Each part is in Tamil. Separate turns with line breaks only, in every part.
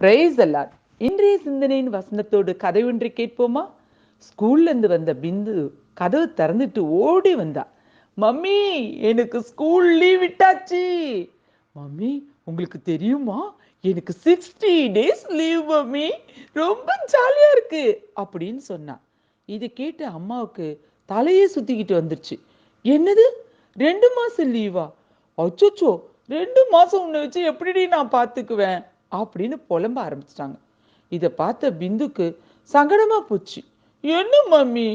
Price allot. இன்றைய சிந்தனையின் வசனத்தோடு கதை ஒன்றை கேட்போமா? ஸ்கூல்ல இருந்து வந்த பிந்து கதவு திறந்துட்டு ஓடி வந்தா. மம்மி, எனக்கு ஸ்கூல் லீவ் விட்டாச்சு. மம்மி, உங்களுக்கு தெரியுமா, எனக்கு 60 days லீவ் மம்மி, ரொம்ப ஜாலியா இருக்கு அப்படின்னு சொன்னா. இதை கேட்டு அம்மாவுக்கு தலையே சுத்திக்கிட்டு வந்துருச்சு. என்னது, 2 மாசம் லீவா? அச்சோச்சோ, 2 மாசம் உன்னை வச்சு எப்படி நான் பார்த்துக்குவேன் அப்படின்னு புலம்ப ஆரம்பிச்சிட்டாங்க. இதை பார்த்த பிந்துக்கு சங்கடமா போச்சு. என்ன மம்மி,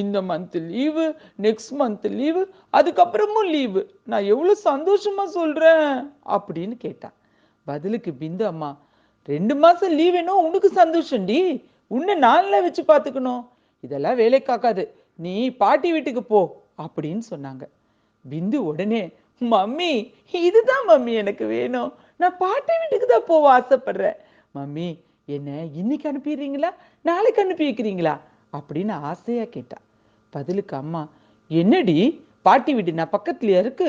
இந்த month leave, next month leave, அதுக்கப்புறமும் லீவு, நான் எவ்வளவு சந்தோஷமா சொல்றேன் அப்படின்னு கேட்டான். பதிலுக்கு பிந்து அம்மா, 2 மாசம் லீவ் வேணும் உனக்கு சந்தோஷம்டி, உன்னை நான்ல வச்சு பார்த்துக்கணும், இதெல்லாம் வேலை காக்காது, நீ பாட்டி வீட்டுக்கு போ அப்படின்னு சொன்னாங்க. பிந்து உடனே, மம்மி, இதுதான் மம்மி எனக்கு வேணும், நான் பாட்டி வீட்டுக்கு தான் போக ஆசைப்படுறேன். மம்மி, என்ன இன்னைக்கு அனுப்பிடுறீங்களா, நாளைக்கு அனுப்பி வைக்கிறீங்களா அப்படின்னு ஆசையா கேட்டா. பதிலுக்கு அம்மா, என்னடி, பாட்டி வீடு நான் பக்கத்துலயா இருக்கு,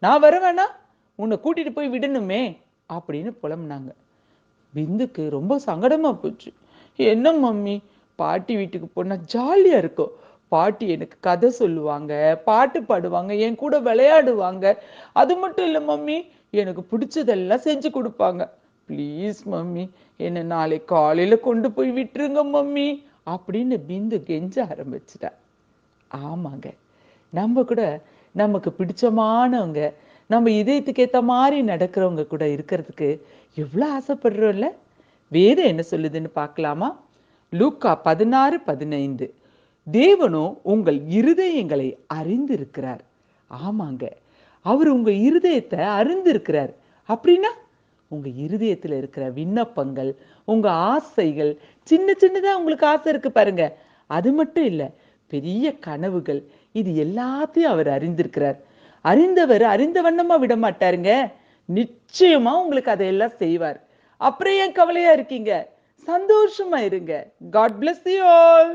நான் வர வேணா, உன்னை கூட்டிட்டு போய் விடணுமே அப்படின்னு புலம்புனாங்க. பிந்துக்கு ரொம்ப சங்கடமா போச்சு. என்ன மம்மி, பாட்டி வீட்டுக்கு போனா ஜாலியா இருக்கும், பாட்டி எனக்கு கதை சொல்லுவாங்க, பாட்டு பாடுவாங்க, என் கூட விளையாடுவாங்க, அது மட்டும் இல்லை மம்மி, எனக்கு பிடிச்சதெல்லாம் செஞ்சு கொடுப்பாங்க, ப்ளீஸ் மம்மி, என்னை நாளை காலையில கொண்டு போய் விட்டுருங்க மம்மி அப்படின்னு பிந்து கெஞ்ச ஆரம்பிச்சிட்டா. ஆமாங்க, நம்ம கூட நமக்கு பிடிச்சமானவங்க, நம்ம இதயத்துக்கு ஏத்த மாதிரி நடக்கிறவங்க கூட இருக்கிறதுக்கு எவ்வளவு ஆசைப்படுறோம்ல. வேதம் என்ன சொல்லுதுன்னு பார்க்கலாமா? லூக்கா 16:15. தேவனோ உங்கள் இருதயங்களை அறிந்திருக்கிறார். ஆமாங்க, அவர் உங்க இருதயத்தை அறிந்திருக்கிறார். அப்படின்னா உங்க இருதயத்துல இருக்கிற விண்ணப்பங்கள், உங்க ஆசைகள், சின்ன சின்னதா உங்களுக்கு ஆசை இருக்கு பாருங்க, அது மட்டும் இல்ல, பெரிய கனவுகள், இது எல்லாத்தையும் அவர் அறிந்திருக்கிறார். அறிந்தவர் அறிந்த வண்ணமா விட மாட்டாருங்க, நிச்சயமா உங்களுக்கு அதையெல்லாம் செய்வார். அப்புறம் ஏன் கவலையா இருக்கீங்க? சந்தோஷமா இருங்க. God bless you all.